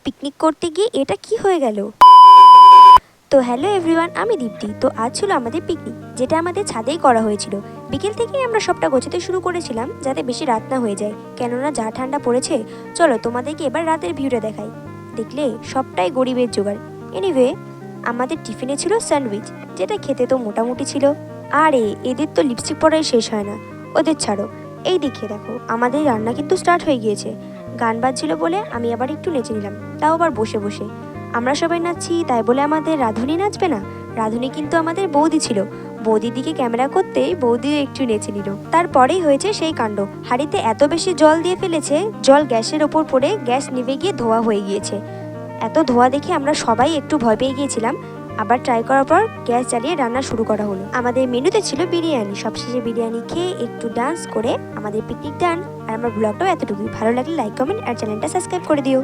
Picnic করতে গিয়ে এটা কি হয়ে গেল? তো হ্যালো এভরিওয়ান, আমি দীপ্তি। তো আজ ছিল আমাদের পিকনিক, যেটা আমাদের ছাদেই করা হয়েছিল। বিকেল থেকেই আমরা সবটা গোছাতে শুরু করেছিলাম, যাতে বেশি রাত না হয়ে যায়, কেননা যা ঠান্ডা পড়েছে। চলো তোমাদেরকে এবার রাতের ভিউটা দেখাই। দেখলে সবটাই গরিবের জোগাড়। এনিওয়ে, আমাদের টিফিনে ছিল স্যান্ডউইচ, যেটা খেতে তো মোটামুটি ছিল। আরে এদের তো লিপস্টিক পরাই শেষ হয় না। ওদের ছাড়ো, এই দিকে দেখো, আমাদের রান্না কিন্তু স্টার্ট হয়ে গিয়েছে। গান বাজছিল বলে আমি আবার একটু নেচে নিলাম, তাও আবার বসে বসে। আমরা সবাই নাচছি তাই বলে আমাদের রাঁধুনি নাচবে না? রাঁধুনি কিন্তু আমাদের বৌদি ছিল। বৌদির দিকে ক্যামেরা করতেই বৌদিও একটু নেচে নিল। তারপরেই হয়েছে সেই কাণ্ড। হাঁড়িতে এত বেশি জল দিয়ে ফেলেছে, জল গ্যাসের ওপর পড়ে গ্যাস নিভে গিয়ে ধোয়া হয়ে গিয়েছে। এত ধোয়া দেখে আমরা সবাই একটু ভয় পেয়ে গিয়েছিলাম। আবার ট্রাই করার পর গ্যাস জ্বালিয়ে রান্না শুরু করা হলো। আমাদের মেনুতে ছিল বিরিয়ানি। সবশেষে বিরিয়ানি খেয়ে একটু ডান্স করে আমাদের পিকনিক ডান। আর আমার ব্লগটাও এতটুকুই। ভালো লাগলে লাইক, কমেন্ট আর চ্যানেলটা সাবস্ক্রাইব করে দিও।